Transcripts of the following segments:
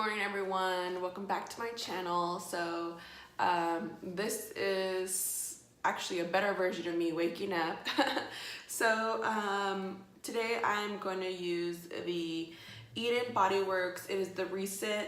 morning everyone, welcome back to my channel. So this is actually a better version of me waking up. Today I'm going to use the Eden Body Works. It is the recent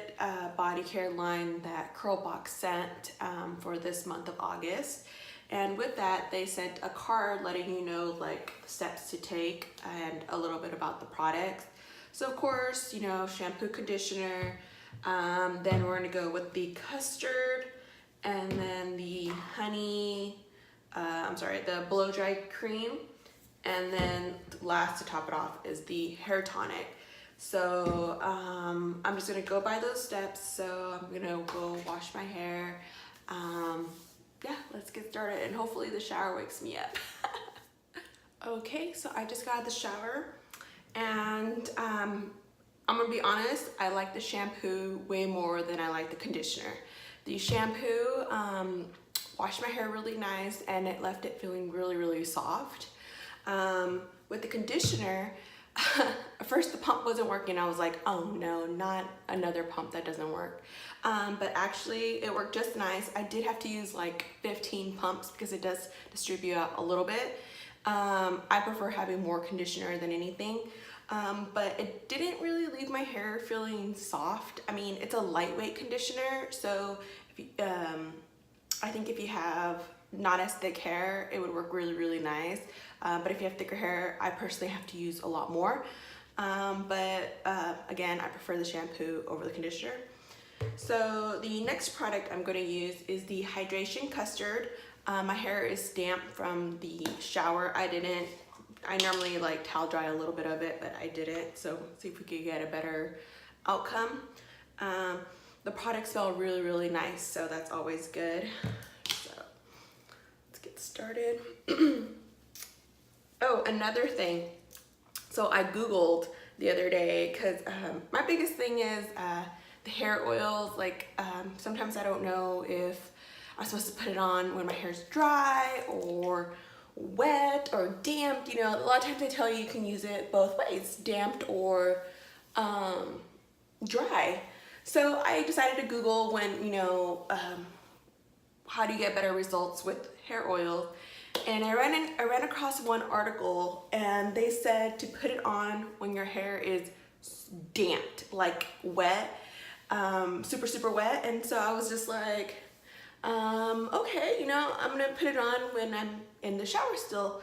body care line that CURLBOX sent for this month of August. And with that, they sent a card letting you know like steps to take and a little bit about the products. So of course, you know, shampoo, conditioner, then we're gonna go with the custard and then the honey, the blow dry cream. And then last to top it off is the hair tonic. So I'm just gonna go by those steps. So I'm gonna go wash my hair. Yeah, let's get started and hopefully the shower wakes me up. Okay, so I just got out of the shower and I'm gonna be honest, I like the shampoo way more than I like the conditioner. The shampoo washed my hair really nice and it left it feeling really soft. With the conditioner, at first the pump wasn't working. I was like, oh no, not another pump that doesn't work. But actually it worked just nice. I did have to use like 15 pumps because it does distribute out a little bit. I prefer having more conditioner than anything. But it didn't really leave my hair feeling soft. I mean, it's a lightweight conditioner, so if you, I think if you have not as thick hair, it would work really nice. But if you have thicker hair, I personally have to use a lot more. Again, I prefer the shampoo over the conditioner. So the next product I'm going to use is the hydration custard. My hair is damp from the shower. I normally like towel dry a little bit of it, but I didn't. So see if we could get a better outcome. The products smell really nice, so that's always good. So let's get started. Oh, another thing. So I Googled the other day because my biggest thing is the hair oils. Like sometimes I don't know if I'm supposed to put it on when my hair's dry or wet or damp. You know, a lot of times they tell you you can use it both ways, damped or dry. So I decided to Google when, you know, how do you get better results with hair oils. And I ran across one article and they said to put it on when your hair is damped, like wet, super wet. And so I was just like, okay, you know, I'm gonna put it on when I'm in the shower still.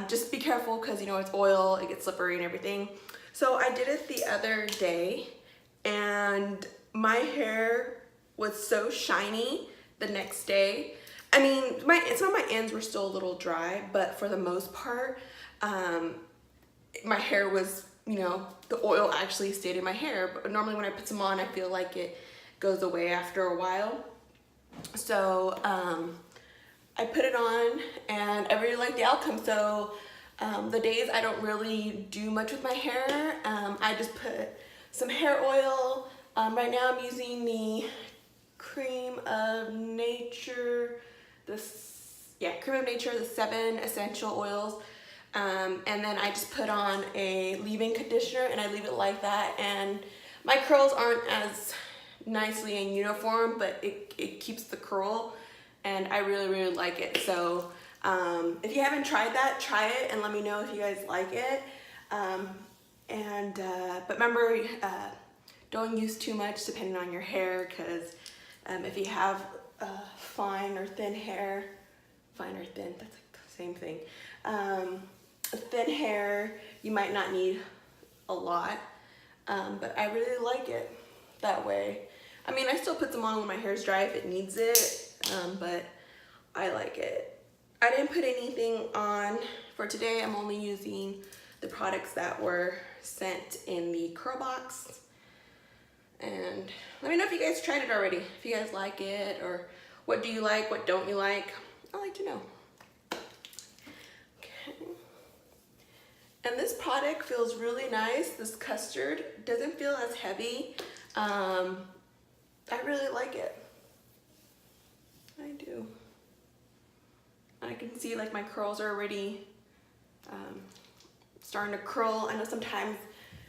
Just be careful because, you know, it's oil, it gets slippery and everything. So I did it the other day and my hair was so shiny the next day. I mean, some of my ends were still a little dry, but for the most part, my hair was, you know, the oil actually stayed in my hair. But normally when I put some on, I feel like it goes away after a while. So I put it on and I really like the outcome. So the days I don't really do much with my hair, I just put some hair oil. Right now I'm using the Cream of Nature, the 7 essential oils. And then I just put on a leave-in conditioner and I leave it like that. And my curls aren't as nicely in uniform, but it keeps the curl and I really like it. So if you haven't tried that, try it and let me know if you guys like it. But remember, don't use too much depending on your hair, because if you have fine or thin hair, fine or thin, that's like the same thing. Thin hair, you might not need a lot, but I really like it that way. I mean, I still put them on when my hair's dry if it needs it, but I like it. I didn't put anything on for today. I'm only using the products that were sent in the CURLBOX. And let me know if you guys tried it already, if you guys like it, or what do you like, what don't you like. I'd like to know. Okay. And this product feels really nice. This custard doesn't feel as heavy. I really like it. I do. I can see like my curls are already starting to curl. I know sometimes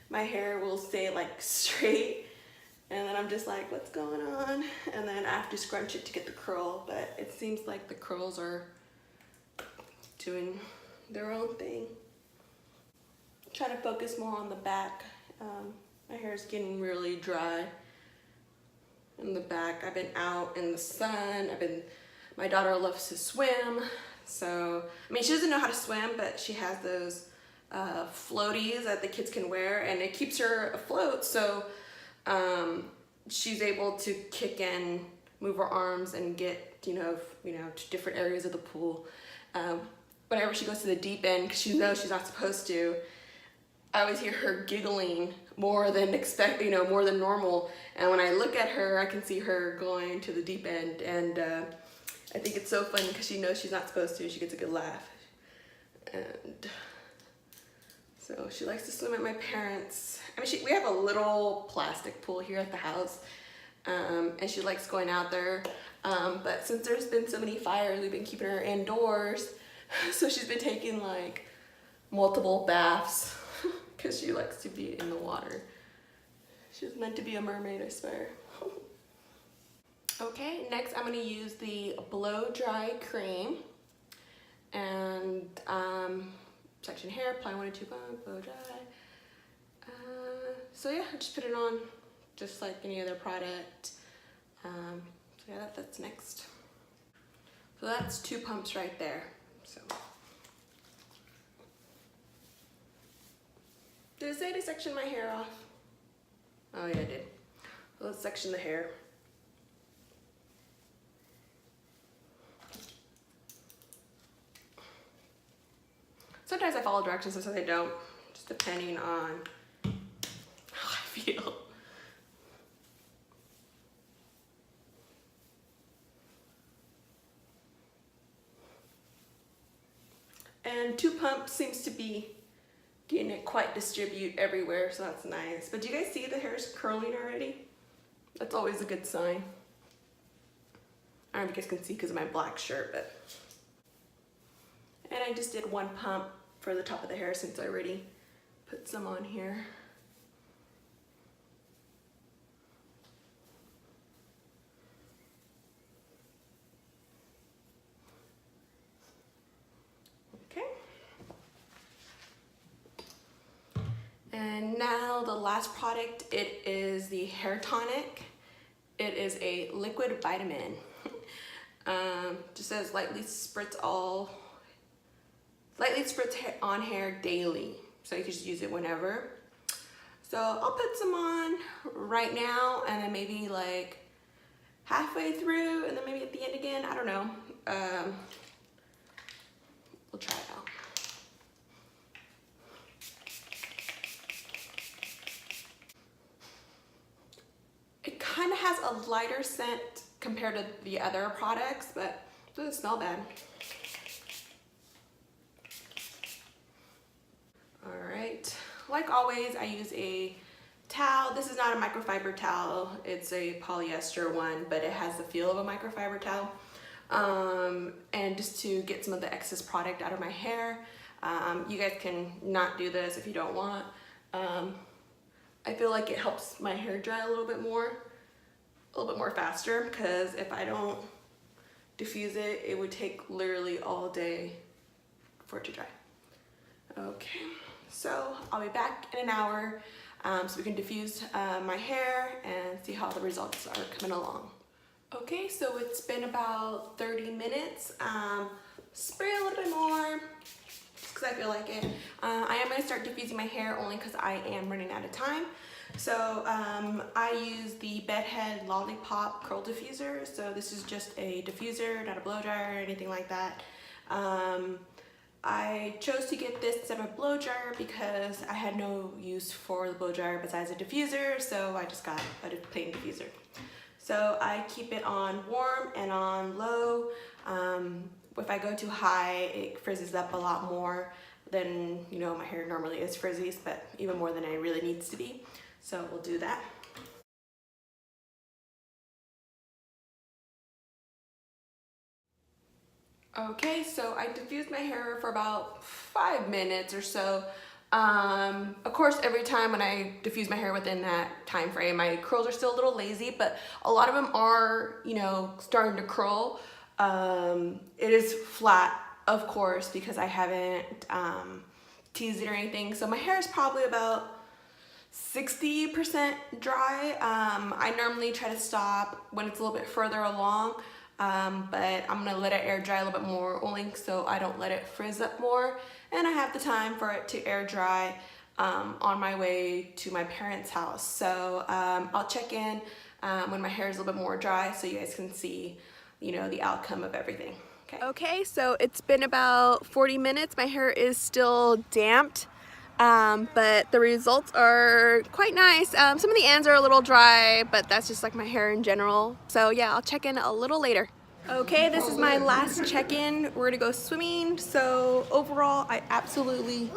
my hair will stay like straight And then I'm just like, what's going on? And then I have to scrunch it to get the curl, but it seems like the curls are doing their own thing. Try to focus more on the back. My hair is getting really dry in the back. I've been out in the sun. My daughter loves to swim. So, I mean, she doesn't know how to swim, but she has those floaties that the kids can wear, and it keeps her afloat. So she's able to kick and move her arms and get, to different areas of the pool. Whenever she goes to the deep end, because she knows she's not supposed to, I always hear her giggling more than more than normal. And when I look at her, I can see her going to the deep end. And I think it's so funny because she knows she's not supposed to. She gets a good laugh. And so she likes to swim at my parents'. I mean, we have a little plastic pool here at the house. And she likes going out there. But since there's been so many fires, we've been keeping her indoors. So she's been taking like multiple baths because she likes to be in the water. She's meant to be a mermaid, I swear. Okay, next I'm gonna use the blow dry cream and section hair, apply 1 to 2 pump, blow dry. So yeah, just put it on just like any other product. So yeah, that's next. So that's 2 pumps right there. So, did it say to section my hair off? Oh yeah, I did. So let's section the hair. Sometimes I follow directions, sometimes I don't, just depending on how I feel. And 2 pumps seems to be getting it quite distribute everywhere, so that's nice. But do you guys see the hair is curling already? That's always a good sign. I don't know if you guys can see because of my black shirt, but. And I just did 1 pump for the top of the hair since I already put some on here. And now the last product, it is the hair tonic. It is a liquid vitamin. Just says lightly spritz on hair daily. So you can just use it whenever. So I'll put some on right now and then maybe like halfway through and then maybe at the end again. I don't know. We'll try it out. It kind of has a lighter scent compared to the other products, but it doesn't smell bad. All right, like always, I use a towel. This is not a microfiber towel, it's a polyester one, but it has the feel of a microfiber towel. And just to get some of the excess product out of my hair. You guys can not do this if you don't want. I feel like it helps my hair dry a little bit more faster, because if I don't diffuse it, it would take literally all day for it to dry. Okay, so I'll be back in an hour so we can diffuse my hair and see how the results are coming along. Okay, so it's been about 30 minutes. Spray a little bit more because I feel like it. I am going to start diffusing my hair only because I am running out of time. So I use the Bedhead Lollipop Curl Diffuser. So this is just a diffuser, not a blow dryer or anything like that. I chose to get this instead of a blow dryer because I had no use for the blow dryer besides a diffuser, so I just got a plain diffuser. So I keep it on warm and on low. If I go too high, it frizzes up a lot more than, you know, my hair normally is frizzy, but even more than it really needs to be. So we'll do that. Okay, so I diffused my hair for about 5 minutes or so. Of course, every time when I diffuse my hair within that time frame, my curls are still a little lazy, but a lot of them are, you know, starting to curl. It is flat, of course, because I haven't teased it or anything. So my hair is probably about 60% dry. I normally try to stop when it's a little bit further along, but I'm gonna let it air dry a little bit more, only so I don't let it frizz up more, and I have the time for it to air dry on my way to my parents' house. So I'll check in when my hair is a little bit more dry, so you guys can see, you know, the outcome of everything. Okay, so it's been about 40 minutes. My hair is still damped. But the results are quite nice. Some of the ends are a little dry, but that's just like my hair in general. So yeah, I'll check in a little later. Okay, this is my last check-in. We're gonna go swimming. So overall, I absolutely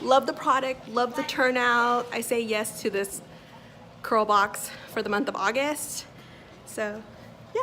love the product, love the turnout. I say yes to this CURLBOX for the month of August. So yeah.